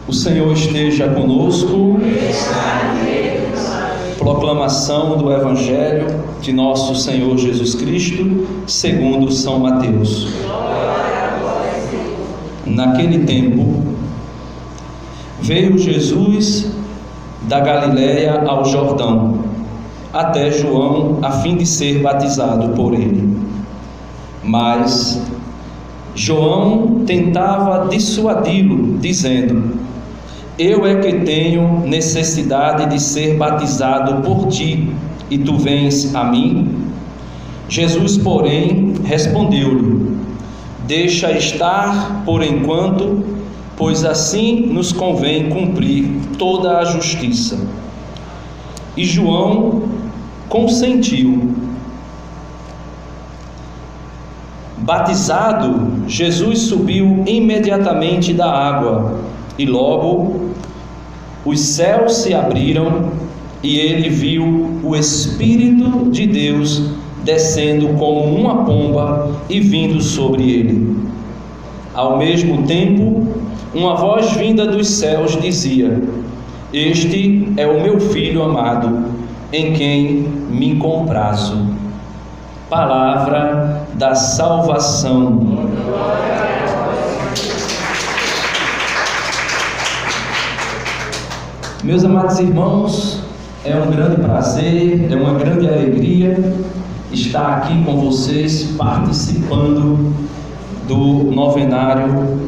O Senhor esteja conosco. Proclamação do Evangelho de nosso Senhor Jesus Cristo, segundo São Mateus. Naquele tempo, veio Jesus da Galiléia ao Jordão, até João, a fim de ser batizado por ele. Mas João tentava dissuadi-lo, dizendo: eu é que tenho necessidade de ser batizado por ti, e tu vens a mim? Jesus, porém, respondeu-lhe: deixa estar por enquanto, pois assim nos convém cumprir toda a justiça. E João consentiu. Batizado, Jesus subiu imediatamente da água, e logo os céus se abriram, e ele viu o Espírito de Deus descendo como uma pomba e vindo sobre ele. Ao mesmo tempo, uma voz vinda dos céus dizia: este é o meu Filho amado, em quem me comprazo. Palavra da salvação. Meus amados irmãos, é um grande prazer, é uma grande alegria estar aqui com vocês participando do novenário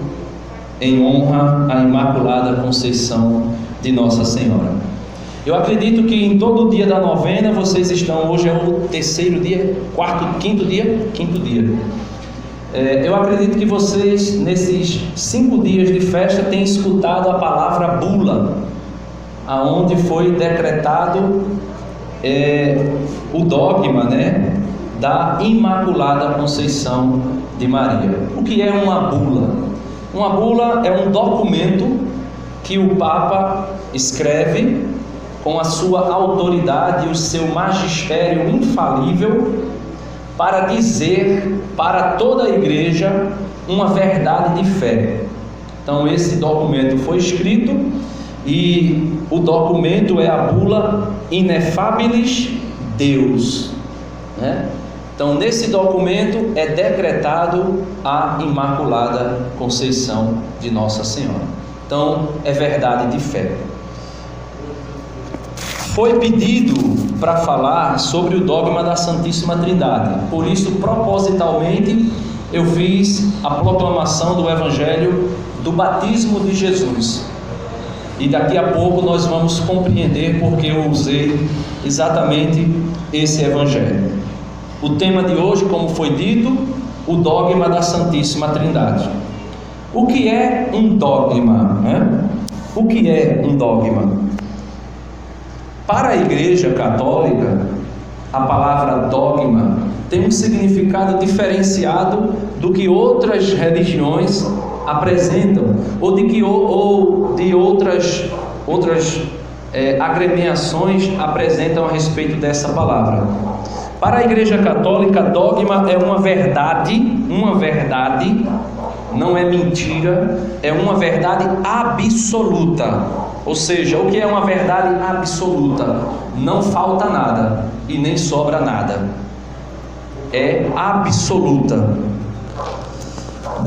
em honra à Imaculada Conceição de Nossa Senhora. Eu acredito que em todo dia da novena vocês estão, hoje é o terceiro dia, quinto dia. Eu acredito que vocês nesses 5 dias de festa têm escutado a palavra bula, aonde foi decretado o dogma, da Imaculada Conceição de Maria. O que é uma bula? Uma bula é um documento que o Papa escreve com a sua autoridade e o seu magistério infalível para dizer para toda a igreja uma verdade de fé. Então esse documento foi escrito e o documento é a bula Ineffabilis Deus, Então nesse documento é decretado a Imaculada Conceição de Nossa Senhora. Então é verdade de fé. Foi pedido para falar sobre o dogma da Santíssima Trindade, por isso propositalmente eu fiz a proclamação do Evangelho do batismo de Jesus. E daqui a pouco nós vamos compreender porque eu usei exatamente esse Evangelho. O tema de hoje, como foi dito, o dogma da Santíssima Trindade. O que é um dogma? O que é um dogma? Para a Igreja Católica, a palavra dogma tem um significado diferenciado do que outras religiões apresentam, ou de outras agremiações apresentam a respeito dessa palavra. Para a Igreja Católica, dogma é uma verdade, não é mentira, é uma verdade absoluta. Ou seja, o que é uma verdade absoluta? Não falta nada e nem sobra nada. É absoluta.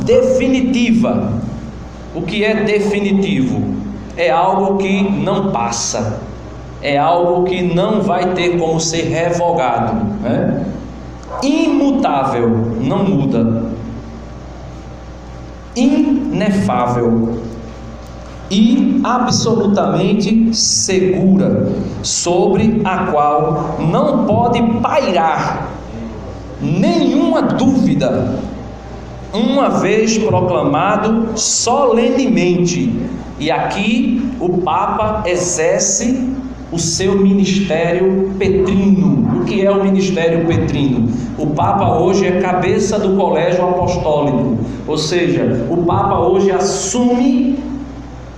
Definitiva. O que é definitivo? É algo que não passa, é algo que não vai ter como ser revogado, Imutável, não muda. Inefável e absolutamente segura, sobre a qual não pode pairar nenhuma dúvida, uma vez proclamado solenemente. E aqui o Papa exerce o seu ministério petrino. O que é o ministério petrino? O Papa hoje é cabeça do colégio apostólico, ou seja, o Papa hoje assume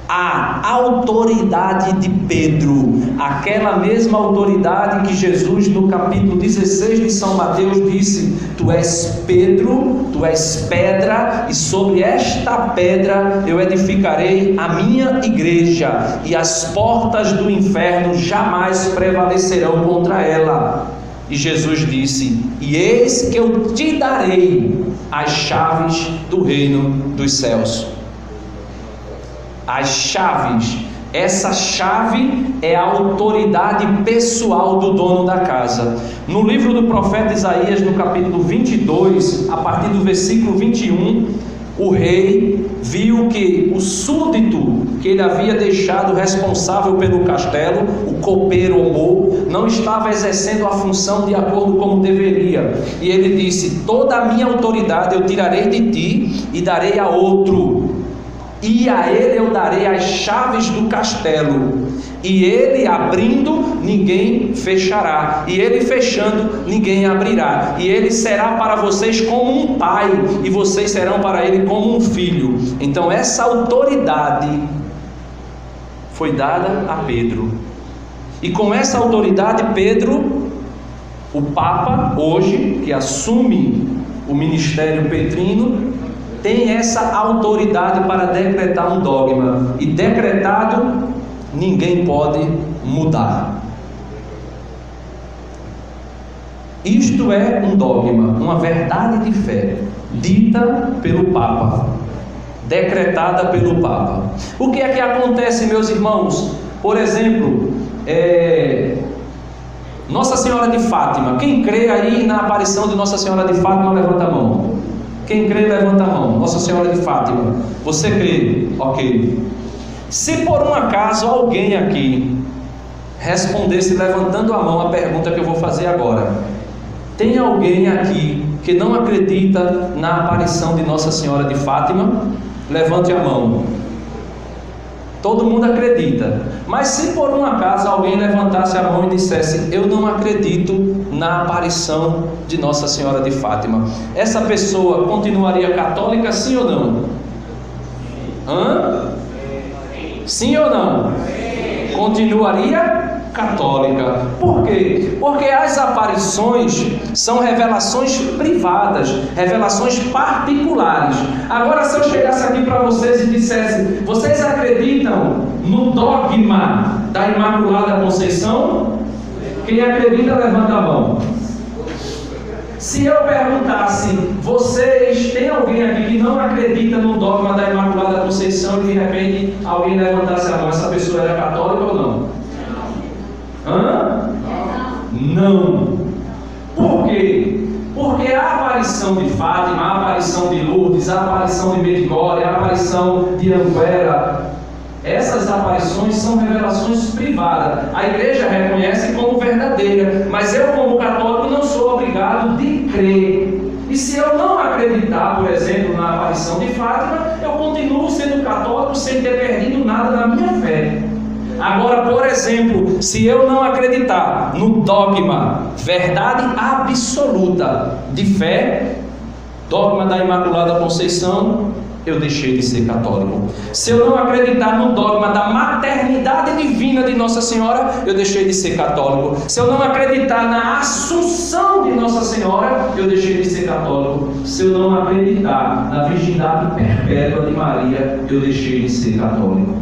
a autoridade de Pedro, aquela mesma autoridade que Jesus no capítulo 16 de São Mateus disse: tu és Pedro, tu és pedra, e sobre esta pedra eu edificarei a minha igreja, e as portas do inferno jamais prevalecerão contra ela. E Jesus disse: e eis que eu te darei as chaves do reino dos céus. As chaves, essa chave é a autoridade pessoal do dono da casa. No livro do profeta Isaías, no capítulo 22, a partir do versículo 21, o rei viu que o súdito que ele havia deixado responsável pelo castelo, o copeiro Omô, não estava exercendo a função de acordo como deveria. E ele disse: toda a minha autoridade eu tirarei de ti e darei a outro, e a ele eu darei as chaves do castelo, e ele abrindo, ninguém fechará, e ele fechando, ninguém abrirá, e ele será para vocês como um pai, e vocês serão para ele como um filho. Então essa autoridade foi dada a Pedro, e com essa autoridade Pedro, o Papa hoje, que assume o ministério petrino, tem essa autoridade para decretar um dogma, e decretado, ninguém pode mudar. Isto é um dogma, uma verdade de fé, dita pelo Papa, decretada pelo Papa. O que é que acontece, meus irmãos? Por exemplo, Nossa Senhora de Fátima. Quem crê aí na aparição de Nossa Senhora de Fátima, levanta a mão. Quem crê, levanta a mão. Nossa Senhora de Fátima. Você crê? Ok. Se por um acaso alguém aqui respondesse levantando a mão a pergunta que eu vou fazer agora: tem alguém aqui que não acredita na aparição de Nossa Senhora de Fátima? Levante a mão. Todo mundo acredita. Mas se por um acaso alguém levantasse a mão e dissesse: eu não acredito na aparição de Nossa Senhora de Fátima, essa pessoa continuaria católica, sim ou não? Sim ou não? Continuaria católica. Por quê? Porque as aparições são revelações privadas, revelações particulares. Agora, se eu chegasse aqui para vocês e dissesse: vocês acreditam no dogma da Imaculada Conceição? Quem acredita, levanta a mão. Se eu perguntasse: vocês, tem alguém aqui que não acredita no dogma da Imaculada Conceição, e de repente alguém levantasse a mão, essa pessoa era católica ou não? Não. Por quê? Porque a aparição de Fátima, a aparição de Lourdes, a aparição de Medjugorje, a aparição de Anguera, essas aparições são revelações privadas. A igreja reconhece como verdadeira, mas eu, como católico, não sou obrigado de crer. E se eu não acreditar, por exemplo, na aparição de Fátima, eu continuo sendo católico sem ter perdido nada na minha fé. Agora, por exemplo, se eu não acreditar no dogma, verdade absoluta de fé, dogma da Imaculada Conceição, eu deixei de ser católico. Se eu não acreditar no dogma da maternidade divina de Nossa Senhora, eu deixei de ser católico. Se eu não acreditar na Assunção de Nossa Senhora, eu deixei de ser católico. Se eu não acreditar na virgindade perpétua de Maria, eu deixei de ser católico.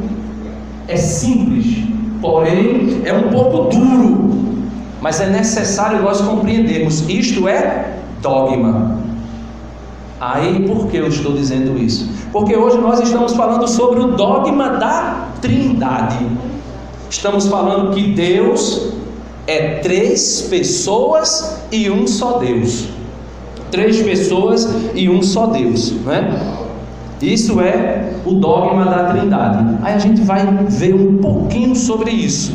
É simples, porém é um pouco duro, mas é necessário nós compreendermos. Isto é dogma. Aí, por que eu estou dizendo isso? Porque hoje nós estamos falando sobre o dogma da Trindade. Estamos falando que Deus é 3 pessoas e um só Deus. 3 pessoas e um só Deus, né? Isso é o dogma da Trindade. Aí a gente vai ver um pouquinho sobre isso.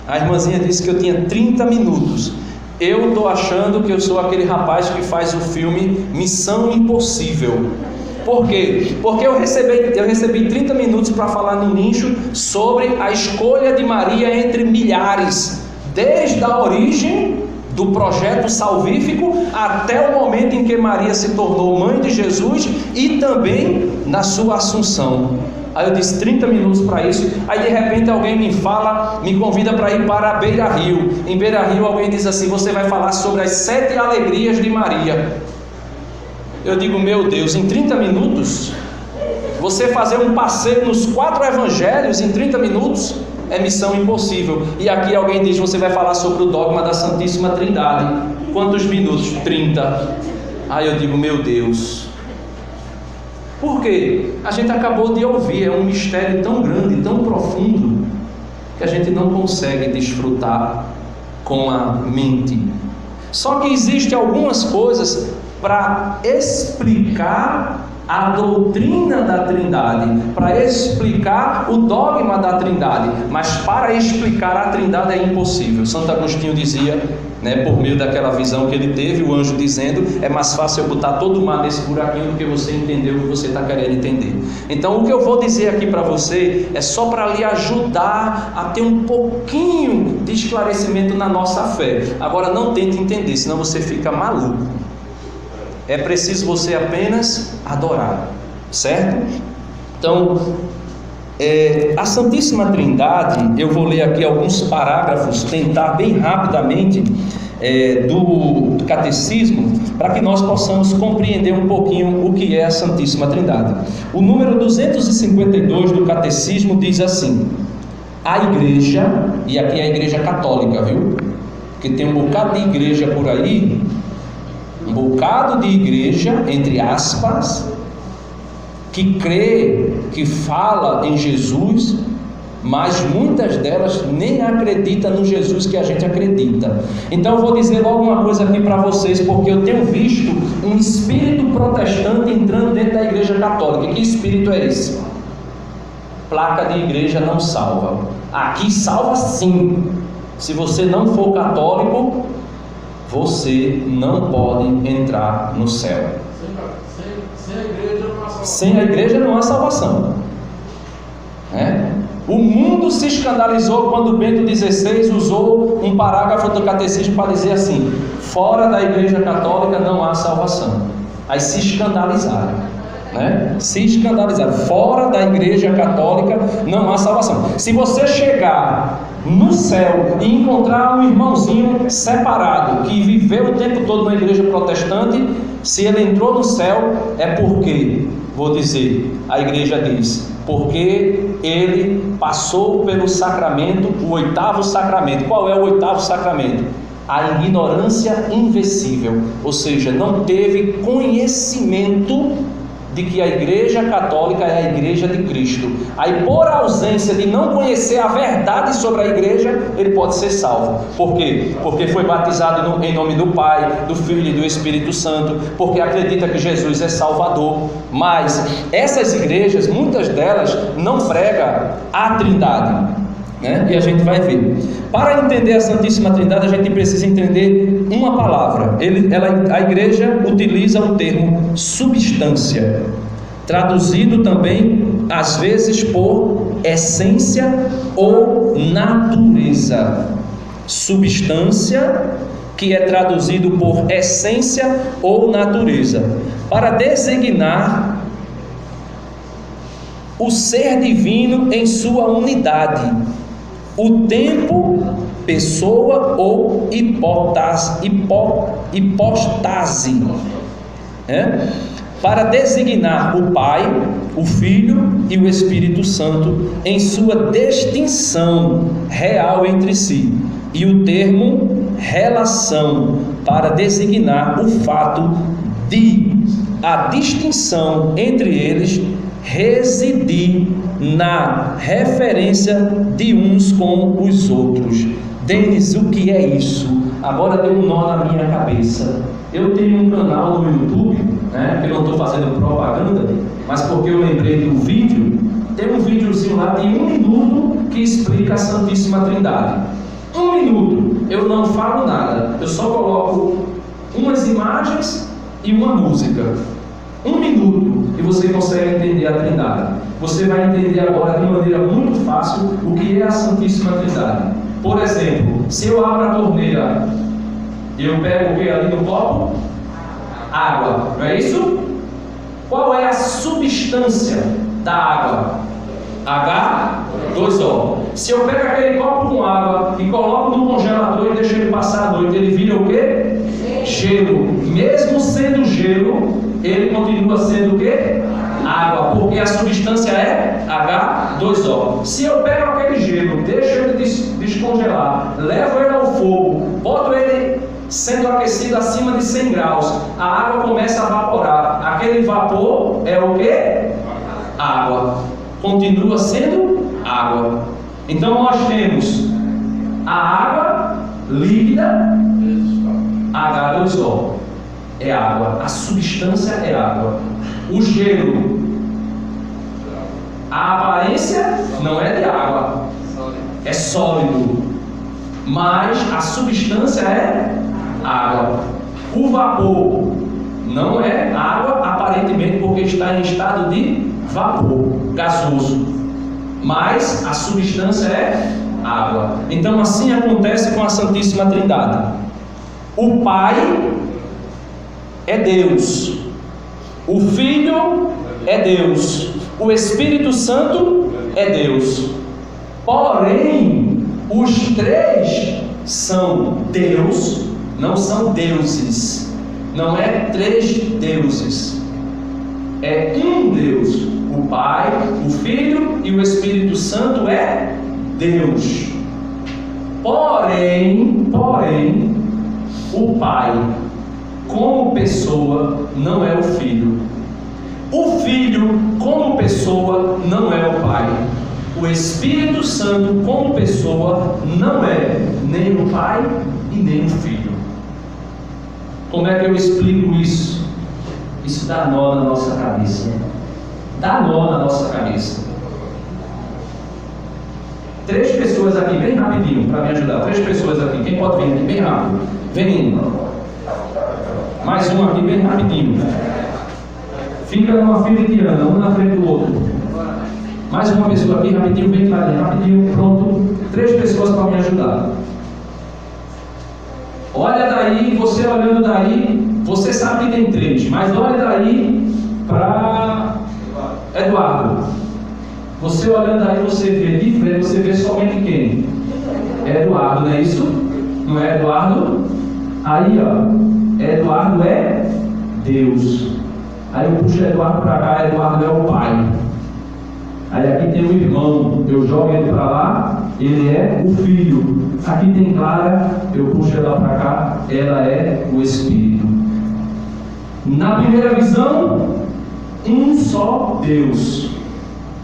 A irmãzinha disse que eu tinha 30 minutos. Eu estou achando que eu sou aquele rapaz que faz o filme Missão Impossível. Por quê? Porque eu recebi 30 minutos para falar no nicho sobre a escolha de Maria entre milhares, desde a origem do projeto salvífico até o momento em que Maria se tornou mãe de Jesus e também na sua assunção. Aí eu disse 30 minutos para isso. Aí de repente alguém me convida para ir para Beira Rio. Em Beira Rio alguém diz assim: você vai falar sobre as 7 alegrias de Maria. Eu digo, meu Deus, em 30 minutos? Você fazer um passeio nos 4 evangelhos em 30 minutos? É missão impossível. E aqui alguém diz: você vai falar sobre o dogma da Santíssima Trindade. Quantos minutos? 30. Aí eu digo, meu Deus. Por quê? A gente acabou de ouvir, é um mistério tão grande, tão profundo, que a gente não consegue desfrutar com a mente. Só que existem algumas coisas para explicar a doutrina da Trindade, para explicar o dogma da Trindade, mas para explicar a Trindade é impossível. Santo Agostinho dizia, por meio daquela visão que ele teve, o anjo dizendo: é mais fácil eu botar todo o mar nesse buraquinho do que você entender o que você está querendo entender. Então o que eu vou dizer aqui para você é só para lhe ajudar a ter um pouquinho de esclarecimento na nossa fé. Agora não tente entender, senão você fica maluco. É preciso você apenas adorar, certo? Então, a Santíssima Trindade, eu vou ler aqui alguns parágrafos, tentar bem rapidamente do Catecismo, para que nós possamos compreender um pouquinho o que é a Santíssima Trindade. O número 252 do Catecismo diz assim: a Igreja, e aqui é a Igreja Católica, viu? Porque tem um bocado de igreja por aí, um bocado de igreja, entre aspas, que crê, que fala em Jesus, mas muitas delas nem acreditam no Jesus que a gente acredita. Então eu vou dizer logo uma coisa aqui para vocês, porque eu tenho visto um espírito protestante entrando dentro da igreja católica. Que espírito é esse? Placa de igreja não salva. Aqui salva sim. Se você não for católico, você não pode entrar no céu. Sem a igreja não há salvação. O mundo se escandalizou quando Bento XVI usou um parágrafo do catecismo para dizer assim: fora da igreja católica não há salvação. Aí se escandalizaram. Se escandalizaram. Fora da igreja católica não há salvação. Se você chegar no céu e encontrar um irmãozinho separado que viveu o tempo todo na igreja protestante, se ele entrou no céu, é porque, vou dizer, a igreja diz, porque ele passou pelo sacramento, o 8º sacramento. Qual é o 8º sacramento? A ignorância invencível, ou seja, não teve conhecimento de que a igreja católica é a igreja de Cristo. Aí, por ausência de não conhecer a verdade sobre a igreja, ele pode ser salvo. Por quê? Porque foi batizado em nome do Pai, do Filho e do Espírito Santo, porque acredita que Jesus é Salvador. Mas essas igrejas, muitas delas, não pregam a Trindade, e a gente vai ver. Para entender a Santíssima Trindade, a gente precisa entender uma palavra. A igreja utiliza o termo substância, traduzido também às vezes por essência ou natureza. Substância, que é traduzido por essência ou natureza, para designar o ser divino em sua unidade, o tempo, pessoa ou hipóstase, para designar o Pai, o Filho e o Espírito Santo em sua distinção real entre si, e o termo relação para designar o fato de a distinção entre eles residir na referência de uns com os outros. Denis, o que é isso? Agora deu um nó na minha cabeça. Eu tenho um canal no YouTube, que eu não estou fazendo propaganda, mas porque eu lembrei do vídeo. Tem um videozinho lá de 1 minuto que explica a Santíssima Trindade. 1 minuto, eu não falo nada, eu só coloco umas imagens e uma música. 1 minuto e você consegue entender a Trindade. Você vai entender agora de maneira muito fácil o que é a Santíssima Trindade. Por exemplo, se eu abro a torneira Eu pego o que ali no copo? Água, não é isso? Qual é a substância da água? H2O. Se eu pego aquele copo com água e coloco no congelador e deixo ele passar a noite, ele vira o quê? Gelo. Mesmo sendo gelo, ele continua sendo o quê? Água, porque a substância é H2O. Se eu pego aquele gelo, deixo ele descongelar, levo ele ao fogo, boto ele sendo aquecido acima de 100 graus, a água começa a evaporar. Aquele vapor é o quê? Água. Continua sendo água. Então nós temos a água líquida, H2O, é água. A substância é água. O gelo, a aparência não é de água, é sólido, mas a substância é água. O vapor não é água aparentemente, porque está em estado de vapor gasoso, mas a substância é água. Então assim acontece com a Santíssima Trindade. O Pai é Deus, o Filho é Deus, o Espírito Santo é Deus. Porém, os três são Deus, não são deuses. Não é três deuses, é um Deus. O Pai, o Filho e o Espírito Santo é Deus. Porém, o Pai, como pessoa, não é o Filho. O Filho, como pessoa, não é o Pai. O Espírito Santo, como pessoa, não é nem o Pai e nem o Filho. Como é que eu explico isso? Isso dá nó na nossa cabeça. Dá nó na nossa cabeça. 3 pessoas aqui, bem rapidinho, para me ajudar. 3 pessoas aqui. Quem pode vir aqui bem rápido? Vem. Mais um aqui, bem rapidinho. Fica numa fila indiana, um na frente do outro. Mais uma pessoa aqui, rapidinho, bem clarinho, rapidinho, pronto. 3 pessoas para me ajudar. Olha daí, você olhando daí, você sabe que tem 3, mas olha daí para Eduardo. Você olhando aí, você vê de frente, você vê somente quem? Eduardo, não é isso? Não é Eduardo? Aí, ó, Eduardo é Deus. Aí eu puxo Eduardo para cá, Eduardo é o Pai. Aí aqui tem o irmão, eu jogo ele para lá, ele é o Filho. Aqui tem Clara, eu puxo ela para cá, ela é o Espírito. Na primeira visão, um só Deus,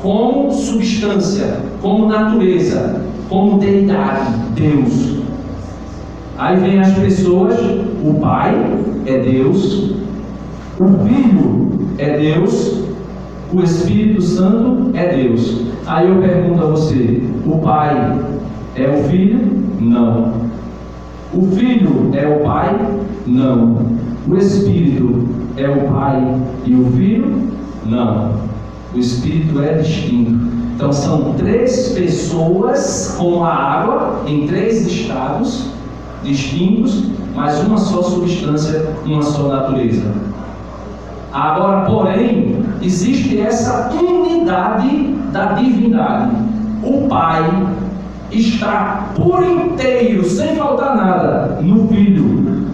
como substância, como natureza, como deidade, Deus. Aí vem as pessoas, o Pai é Deus, o Filho é Deus, o Espírito Santo é Deus. Aí eu pergunto a você, o Pai é o Filho? Não. O Filho é o Pai? Não. O Espírito é o Pai e o Filho? Não. O Espírito é distinto. Então são 3 pessoas como a água, em 3 estados distintos, mas uma só substância, uma só natureza. Agora, porém, existe essa unidade da divindade. O Pai está por inteiro, sem faltar nada, no Filho.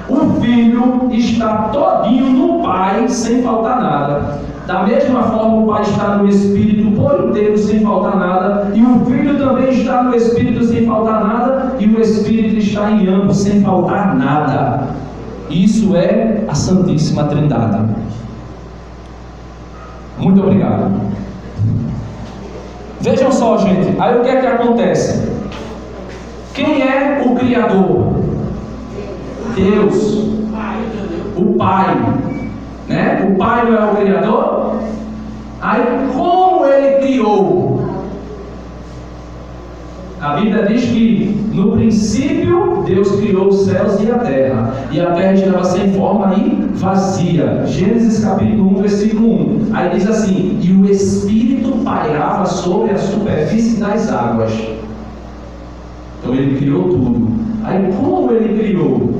O Filho está todinho no Pai, sem faltar nada. Da mesma forma, o Pai está no Espírito por inteiro, sem faltar nada. E o Filho também está no Espírito, sem faltar nada. E o Espírito está em ambos, sem faltar nada. Isso é a Santíssima Trindade. Muito obrigado. Vejam só, gente. Aí o que é que acontece? Quem é o Criador? Deus. O Pai. Né? O Pai não é o Criador? Aí como Ele criou? A Bíblia diz que no princípio Deus criou os céus e a terra estava sem forma e vazia. Gênesis capítulo 1, versículo 1. Aí diz assim: e o Espírito pairava sobre a superfície das águas. Então Ele criou tudo. Aí como Ele criou?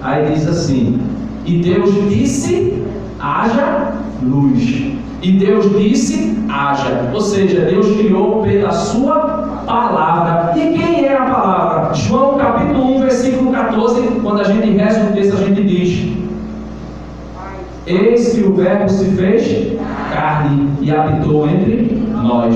Aí diz assim: e Deus disse, haja luz. E Deus disse, haja. Ou seja, Deus criou pela sua palavra. E quem é a palavra? João capítulo 1, versículo 14. Quando a gente reza o texto, a gente diz: eis que o verbo se fez carne e habitou entre nós.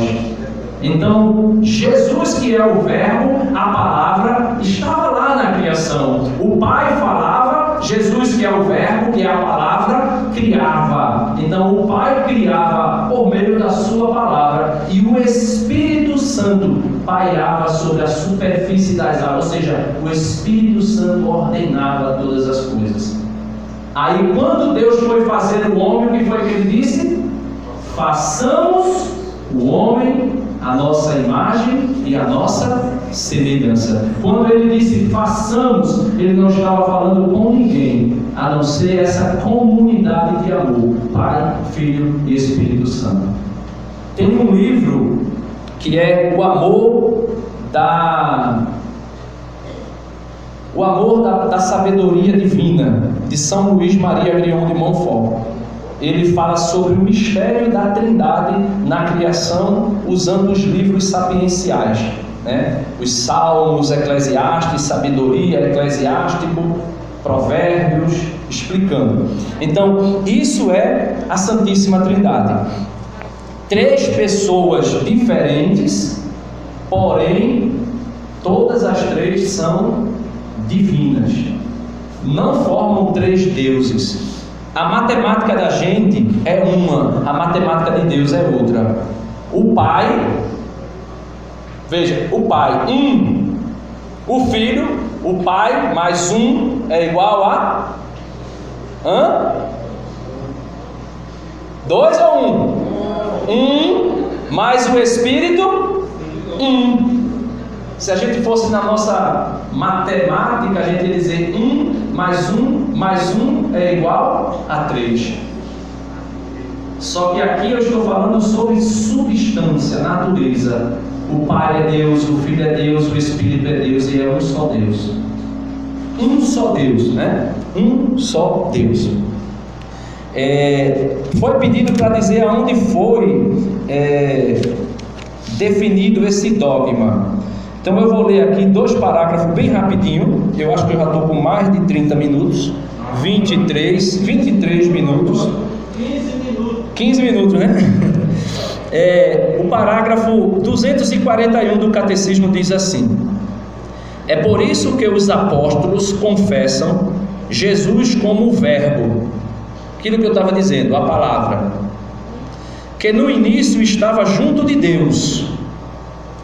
Então, Jesus, que é o verbo, a palavra, estava lá na criação. O Pai falava, Jesus, que é o verbo, que é a palavra, criava. Então, o Pai criava por meio da sua palavra, e o Espírito Santo pairava sobre a superfície das águas, ou seja, o Espírito Santo ordenava todas as coisas. Aí, quando Deus foi fazer o homem, o que foi que ele disse? Façamos o homem a nossa imagem e a nossa semelhança. Quando ele disse façamos, ele não estava falando com ninguém, a não ser essa comunidade de amor, Pai, Filho e Espírito Santo. Tem um livro que é o amor da sabedoria divina, de São Luís Maria Grion de Montfort. Ele fala sobre o mistério da Trindade na criação, usando os livros sapienciais, né? Os Salmos, Eclesiastes, Sabedoria, Eclesiástico, Provérbios, explicando. Então, isso é a Santíssima Trindade. 3 pessoas diferentes, porém, todas as 3 são divinas. Não formam 3 deuses. A matemática da gente é uma, a matemática de Deus é outra. O Pai, veja, o Pai, 1. O Filho, o Pai mais 1 é igual a 2 ou 1? 1 mais o Espírito, 1. Se a gente fosse na nossa matemática, a gente ia dizer 1 mais 1 mais 1 é igual a 3. Só que aqui eu estou falando sobre substância, natureza. O Pai é Deus, o Filho é Deus, o Espírito é Deus e é um só Deus. Um só Deus, né? Um só Deus. Foi pedido para dizer aonde foi definido esse dogma. Então eu vou ler aqui 2 parágrafos bem rapidinho. Eu acho que eu já estou com mais de 30 minutos. 23 minutos. 15 minutos, né? O parágrafo 241 do Catecismo diz assim: é por isso que os apóstolos confessam Jesus como o Verbo, aquilo que eu estava dizendo, a palavra, que no início estava junto de Deus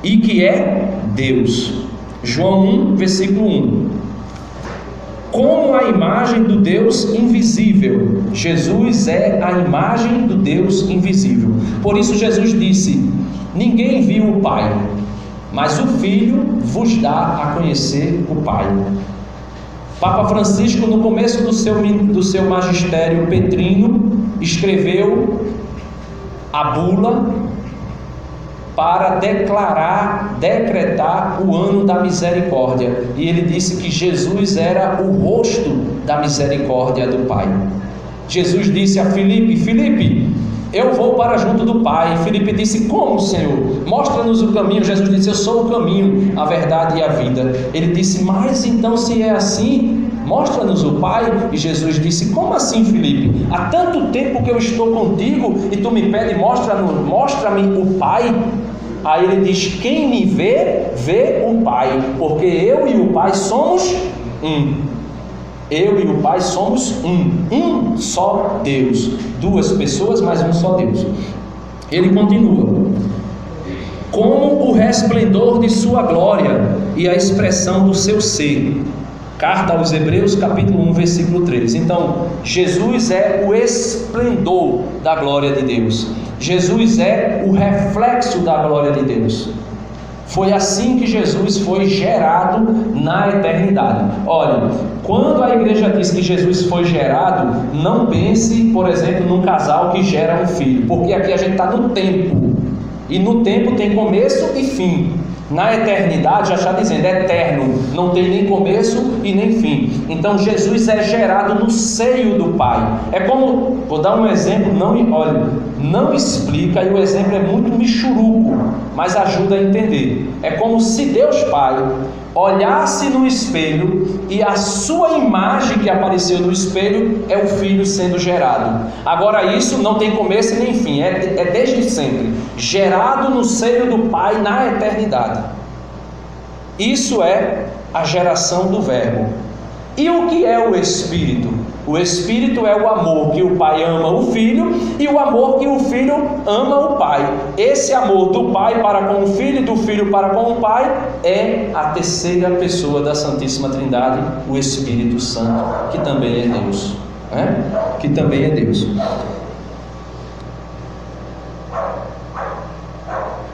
e que é Deus. João 1, versículo 1. Como a imagem do Deus invisível, Jesus é a imagem do Deus invisível. Por isso Jesus disse: ninguém viu o Pai, mas o Filho vos dá a conhecer o Pai. Papa Francisco, no começo do seu magistério petrino, escreveu a bula para decretar o ano da misericórdia, e ele disse que Jesus era o rosto da misericórdia do Pai. Jesus disse a Filipe: Filipe, eu vou para junto do Pai. Filipe disse: como, Senhor? Mostra-nos o caminho. Jesus disse: eu sou o caminho, a verdade e a vida. Ele disse: mas então, se é assim, mostra-nos o Pai. E Jesus disse: como assim, Filipe? Há tanto tempo que eu estou contigo e tu me pede, mostra-me o Pai. Aí ele diz: quem me vê, vê o Pai, porque eu e o Pai somos um. Eu e o Pai somos um só Deus. 2 pessoas, mas um só Deus. Ele continua: como o resplendor de sua glória e a expressão do seu ser. Carta aos Hebreus, capítulo 1, versículo 3. Então, Jesus é o esplendor da glória de Deus. Jesus é o reflexo da glória de Deus. Foi assim que Jesus foi gerado na eternidade. Olha, quando a igreja diz que Jesus foi gerado, não pense, por exemplo, num casal que gera um filho, porque aqui a gente está no tempo, e no tempo tem começo e fim. Na eternidade, já está dizendo, é eterno, não tem nem começo e nem fim. Então Jesus é gerado no seio do Pai. É como, vou dar um exemplo, não explica, e o exemplo é muito michuruco, mas ajuda a entender. É como se Deus Pai olhasse no espelho e a sua imagem que apareceu no espelho é o Filho sendo gerado. Agora isso não tem começo e nem fim, é desde sempre, gerado no seio do Pai na eternidade. Isso é a geração do Verbo. E o que é o Espírito? O Espírito é o amor que o Pai ama o Filho e o amor que o Filho ama o Pai. Esse amor do Pai para com o Filho e do Filho para com o Pai é a terceira pessoa da Santíssima Trindade, o Espírito Santo, que também é Deus. Que também é Deus.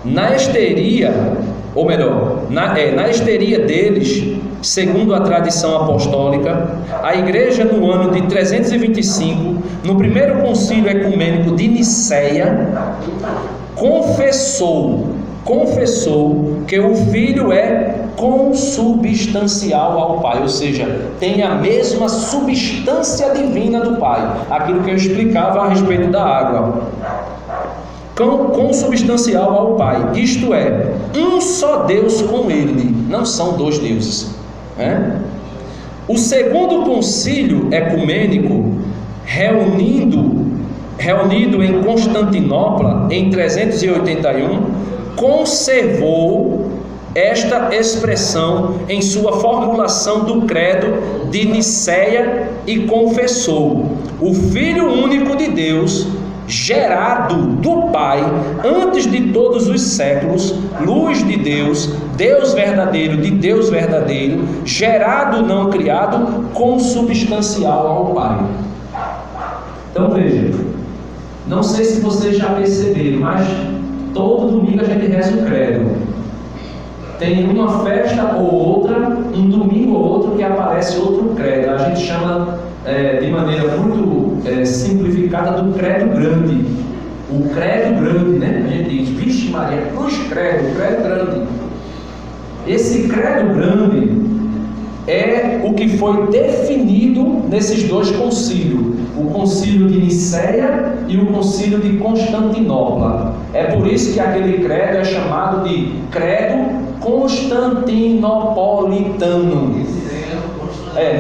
Na histeria, ou melhor, na histeria deles, segundo a tradição apostólica, a igreja no ano de 325, no primeiro concílio ecumênico de Nicéia, confessou que o Filho é consubstancial ao Pai, ou seja, tem a mesma substância divina do Pai, aquilo que eu explicava a respeito da água. Consubstancial ao Pai, isto é, um só Deus com Ele, não são dois deuses. O segundo concílio ecumênico, reunido em Constantinopla em 381, conservou esta expressão em sua formulação do credo de Nicéia e confessou: o Filho único de Deus, gerado do Pai antes de todos os séculos, luz de Deus, Deus verdadeiro de Deus verdadeiro, gerado não criado, consubstancial ao Pai. Então veja, não sei se vocês já perceberam, mas todo domingo a gente reza o credo. Tem uma festa ou outra, um domingo ou outro que aparece outro credo. A gente chama de maneira muito simplificada do credo grande. O credo grande, né? A gente diz, vixe Maria, cruz credo, o credo grande. Esse credo grande é o que foi definido nesses dois concílios, o concílio de Nicéia e o concílio de Constantinopla. É por isso que aquele credo é chamado de credo constantinopolitano.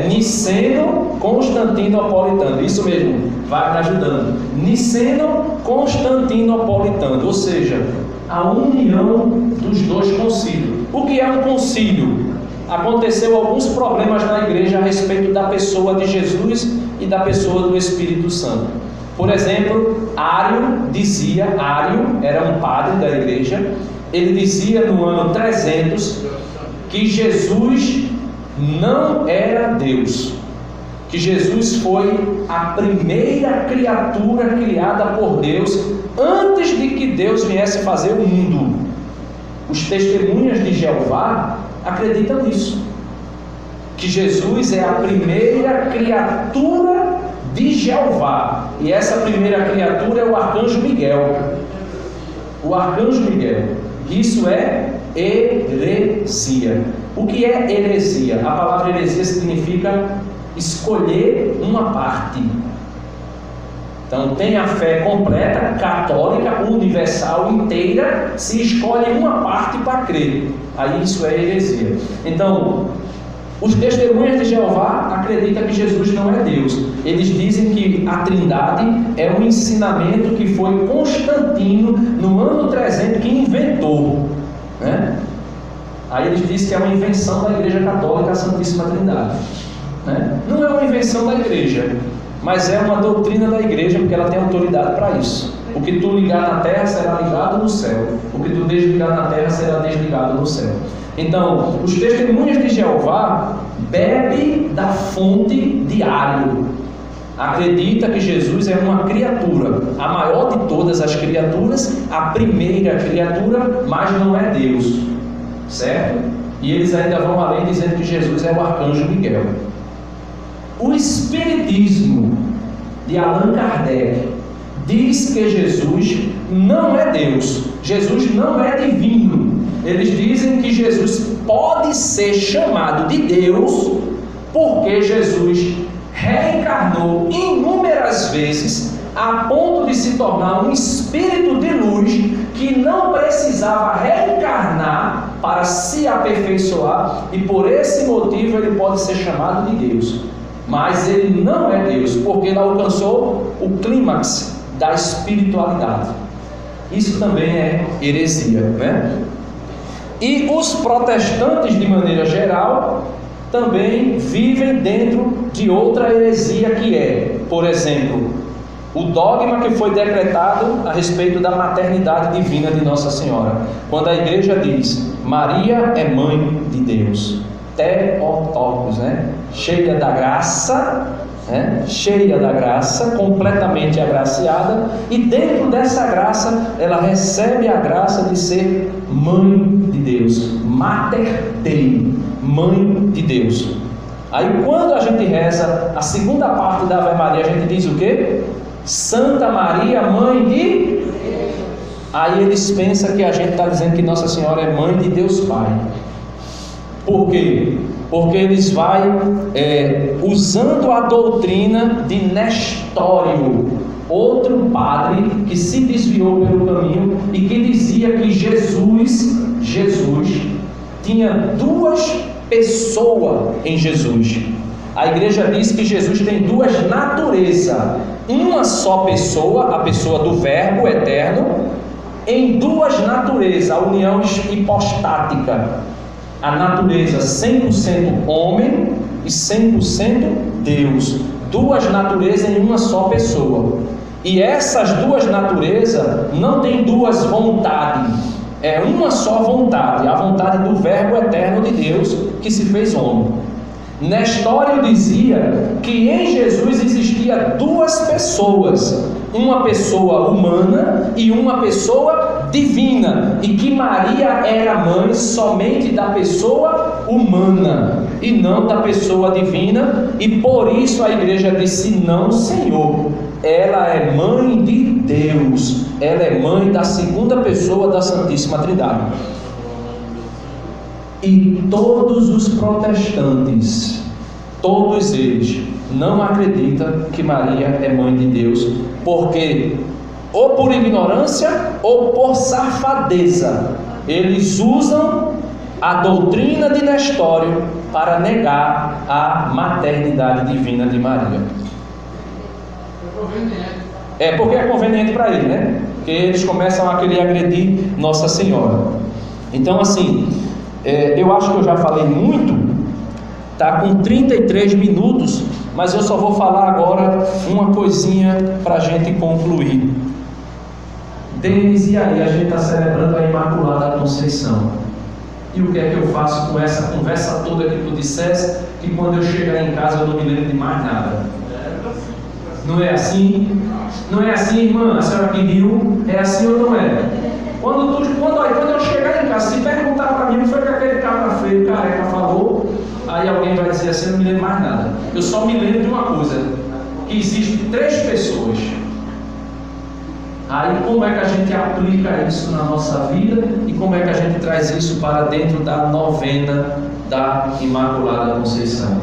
Niceno-constantinopolitano, isso mesmo, vai me ajudando. Niceno-constantinopolitano, ou seja, a união dos dois concílios. O que é um concílio? Aconteceu alguns problemas na igreja a respeito da pessoa de Jesus e da pessoa do Espírito Santo. Por exemplo, Ário era um padre da igreja, ele dizia no ano 300 que Jesus não era Deus, que Jesus foi a primeira criatura criada por Deus antes de que Deus viesse fazer o mundo. Os testemunhas de Jeová acreditam nisso, que Jesus é a primeira criatura de Jeová, e essa primeira criatura é o arcanjo Miguel. Isso é heresia. O que é heresia? A palavra heresia significa escolher uma parte. Então tem a fé completa, católica, universal, inteira, se escolhe uma parte para crer. Aí isso é heresia. Então, os testemunhas de Jeová acreditam que Jesus não é Deus. Eles dizem que a Trindade é um ensinamento que foi Constantino, no ano 300, que inventou, né? Aí eles dizem que é uma invenção da Igreja Católica, a Santíssima Trindade, né? Não é uma invenção da Igreja, mas é uma doutrina da Igreja, porque ela tem autoridade para isso. O que tu ligar na terra será ligado no céu, o que tu desligar na terra será desligado no céu. Então, os testemunhas de Jeová bebem da fonte de Ário. Acredita que Jesus é uma criatura, a maior de todas as criaturas, a primeira criatura, mas não é Deus, certo? E eles ainda vão além dizendo que Jesus é o arcanjo Miguel. O Espiritismo de Allan Kardec diz que Jesus não é Deus, Jesus não é divino. Eles dizem que Jesus pode ser chamado de Deus porque Jesus reencarnou inúmeras vezes a ponto de se tornar um espírito de luz que não precisava reencarnar para se aperfeiçoar, e por esse motivo ele pode ser chamado de Deus. Mas ele não é Deus, porque ele alcançou o clímax da espiritualidade. Isso também é heresia, né? E os protestantes, de maneira geral, também vivem dentro de outra heresia, que é, por exemplo, o dogma que foi decretado a respeito da maternidade divina de Nossa Senhora. Quando a igreja diz, Maria é mãe de Deus, Theotokos, né? Cheia da graça, cheia da graça, completamente agraciada, e dentro dessa graça ela recebe a graça de ser mãe de Deus, Mater Dei, mãe de Deus. Aí quando a gente reza a segunda parte da Ave Maria, a gente diz o quê? Santa Maria, mãe de Deus. Aí eles pensam que a gente está dizendo que Nossa Senhora é mãe de Deus Pai. Por quê? Porque eles vão usando a doutrina de Nestório, outro padre que se desviou pelo caminho e que dizia que Jesus tinha duas pessoas em Jesus. A igreja diz que Jesus tem duas naturezas, uma só pessoa, a pessoa do Verbo eterno, em duas naturezas, a união hipostática, a natureza 100% homem e 100% Deus, duas naturezas em uma só pessoa. E essas duas naturezas não têm duas vontades, é uma só vontade, a vontade do Verbo eterno de Deus que se fez homem. Nestório dizia que em Jesus existia duas pessoas, uma pessoa humana e uma pessoa divina, e que Maria era mãe somente da pessoa humana e não da pessoa divina, e por isso a igreja disse: não, Senhor, ela é mãe de Deus, ela é mãe da segunda pessoa da Santíssima Trindade. E todos os protestantes, todos eles, não acreditam que Maria é mãe de Deus, porque ou por ignorância ou por safadeza eles usam a doutrina de Nestório para negar a maternidade divina de Maria. É porque é conveniente para ele, né? Porque eles começam a querer agredir Nossa Senhora. Então, assim, eu acho que eu já falei muito, está com 33 minutos, mas eu só vou falar agora uma coisinha para a gente concluir. Denis, e aí? A gente está celebrando a Imaculada Conceição. E o que é que eu faço com essa conversa toda que tu disseste, que quando eu chegar em casa eu não me lembro de mais nada? Não é assim? Não é assim, irmã? A senhora pediu, é assim ou não é? Quando eu chegar em casa, se perguntar para mim, não foi que aquele cabra feio, careca, falou, aí alguém vai dizer assim: eu não me lembro mais nada. Eu só me lembro de uma coisa, que existem 3 pessoas. Aí como é que a gente aplica isso na nossa vida e como é que a gente traz isso para dentro da novena da Imaculada Conceição,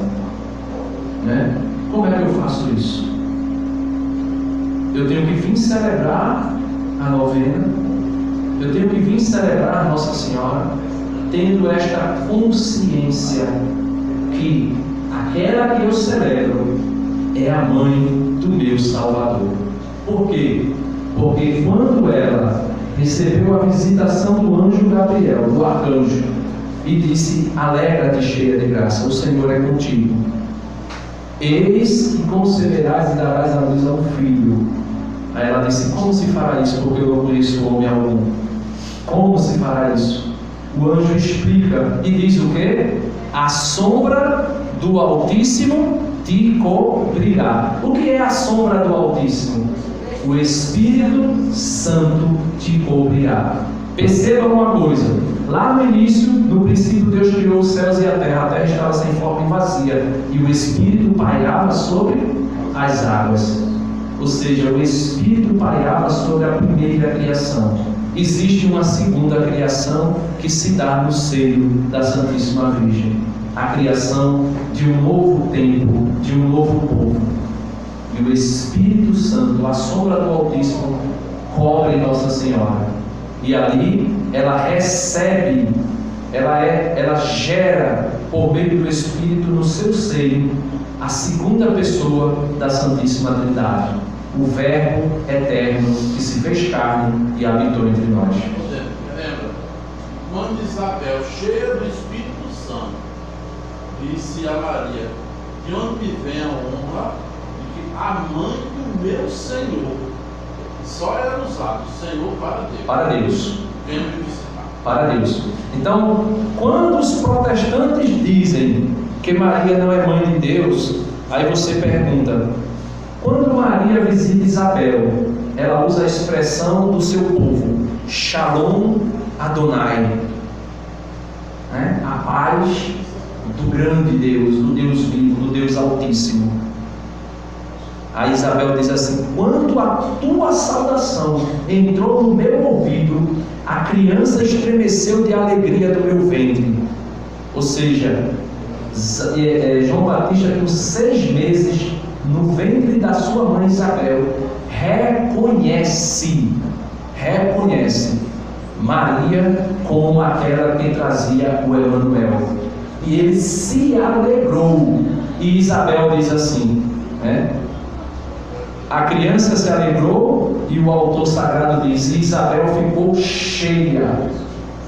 né? Como é que eu faço isso? Eu tenho que vir celebrar a novena, eu tenho que vir celebrar a Nossa Senhora, tendo esta consciência que aquela que eu celebro é a mãe do meu Salvador. Por quê? Porque quando ela recebeu a visitação do anjo Gabriel, do arcanjo, e disse: alegra-te, cheia de graça, o Senhor é contigo. Eis que conceberás e darás a luz a um filho. Aí ela disse: como se fará isso? Porque eu não conheço homem algum. Como se fará isso? O anjo explica e diz o quê? A sombra do Altíssimo te cobrirá. O que é a sombra do Altíssimo? O Espírito Santo te cobrirá. Perceba uma coisa: lá no início, no princípio, Deus criou os céus e a terra estava sem forma e vazia, e o Espírito pairava sobre as águas. Ou seja, o Espírito pairava sobre a primeira criação. existe uma segunda criação que se dá no seio da Santíssima Virgem, a criação de um novo tempo, de um novo povo. E o Espírito Santo, a sombra do Altíssimo, cobre Nossa Senhora. E ali ela recebe, ela gera, por meio do Espírito no seu seio, a segunda pessoa da Santíssima Trindade, o Verbo eterno que se fez carne e habitou entre nós. Lembra? Quando Isabel, cheia do Espírito Santo, disse a Maria: de onde me vem a honra de que a mãe do meu Senhor, só era usado Senhor para Deus. Para Deus. Venha me visitar. Para Deus. Então, quando os protestantes dizem que Maria não é mãe de Deus, aí você pergunta: quando Maria visita Isabel, ela usa a expressão do seu povo, Shalom Adonai, né? A paz do grande Deus, do Deus vivo, do Deus Altíssimo. A Isabel diz assim: quando a tua saudação entrou no meu ouvido, a criança estremeceu de alegria do meu ventre. Ou seja, João Batista, com 6 meses no ventre da sua mãe Isabel, reconhece Maria como aquela que trazia o Emanuel, e ele se alegrou. E Isabel diz assim, né? A criança se alegrou, e o autor sagrado diz: Isabel ficou cheia.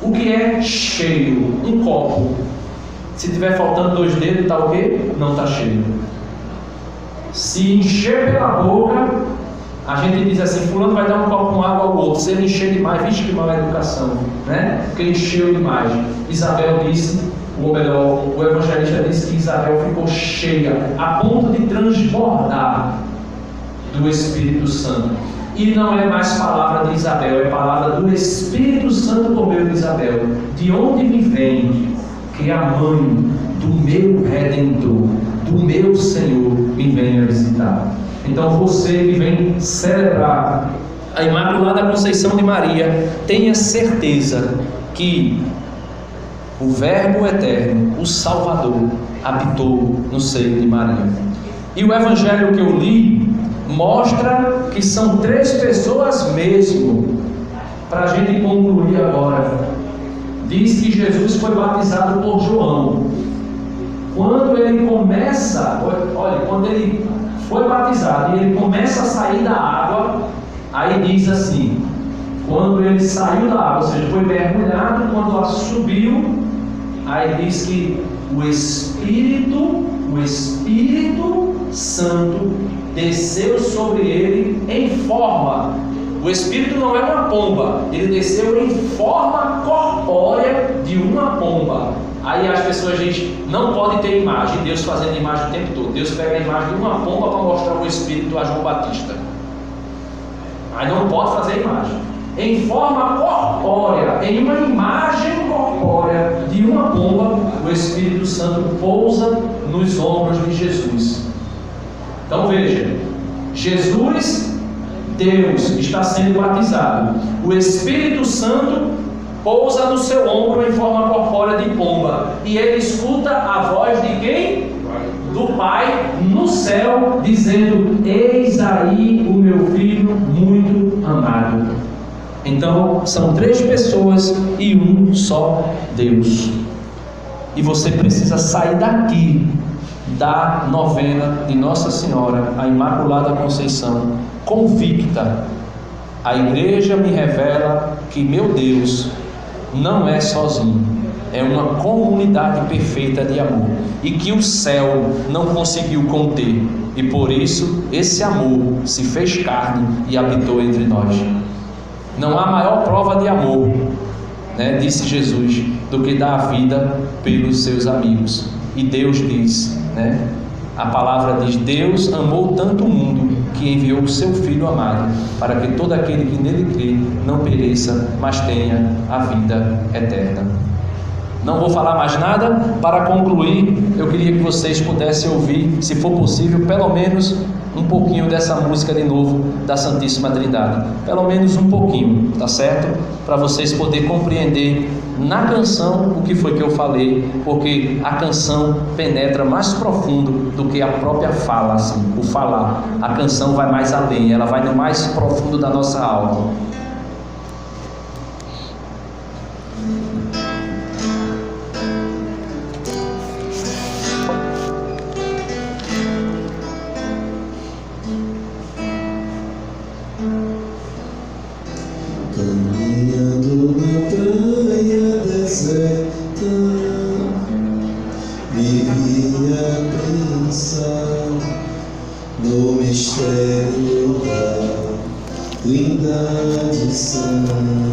O que é cheio? Um copo. Se tiver faltando 2 dedos, está o quê? Não está cheio. Se encher pela boca, a gente diz assim: fulano vai dar um copo com água ao outro. Se ele encher demais, vixe, que má educação, né? Porque encheu demais. Isabel disse, ou melhor, o evangelista disse que Isabel ficou cheia, a ponto de transbordar do Espírito Santo. E não é mais palavra de Isabel, é palavra do Espírito Santo por meio de Isabel. De onde me vem que a mãe do meu Redentor, do meu Senhor, me venha visitar? Então você que vem celebrar a Imaculada Conceição de Maria, tenha certeza que o Verbo Eterno, o Salvador, habitou no seio de Maria. E o evangelho que eu li mostra que são 3 pessoas mesmo. Para a gente concluir agora, diz que Jesus foi batizado por João. Quando ele começa, olha, quando ele foi batizado e ele começa a sair da água, aí diz assim: quando ele saiu da água, ou seja, foi mergulhado, quando ela subiu, aí diz que o Espírito Santo desceu sobre ele em forma. O Espírito não é uma pomba, ele desceu em forma corpórea de uma pomba. Aí as pessoas dizem: não pode ter imagem, Deus fazendo imagem o tempo todo. Deus pega a imagem de uma pomba para mostrar o Espírito a João Batista. Aí não pode fazer imagem. Em forma corpórea, em uma imagem corpórea de uma pomba, o Espírito Santo pousa nos ombros de Jesus. Então veja, Jesus, Deus, está sendo batizado. O Espírito Santo pousa no seu ombro em forma corpórea de pomba, e ele escuta a voz de quem? Do Pai no céu, dizendo: eis aí o meu filho muito amado. Então são 3 pessoas e um só Deus. E você precisa sair daqui da novena de Nossa Senhora, a Imaculada Conceição, convicta: a igreja me revela que meu Deus não é sozinho, é uma comunidade perfeita de amor, e que o céu não conseguiu conter, e por isso esse amor se fez carne e habitou entre nós. Não há maior prova de amor, né, disse Jesus, do que dar a vida pelos seus amigos. E Deus diz, né, a palavra diz: Deus amou tanto o mundo que enviou o seu Filho amado, para que todo aquele que nele crê não pereça, mas tenha a vida eterna. Não vou falar mais nada. Para concluir, eu queria que vocês pudessem ouvir, se for possível, pelo menos um pouquinho dessa música de novo da Santíssima Trindade, pelo menos um pouquinho, tá certo? Para vocês poderem compreender na canção o que foi que eu falei, porque a canção penetra mais profundo do que a própria fala, assim, o falar. A canção vai mais além, ela vai no mais profundo da nossa alma. Caminhando na praia deserta, vivia pensar no mistério da Trindade Santa.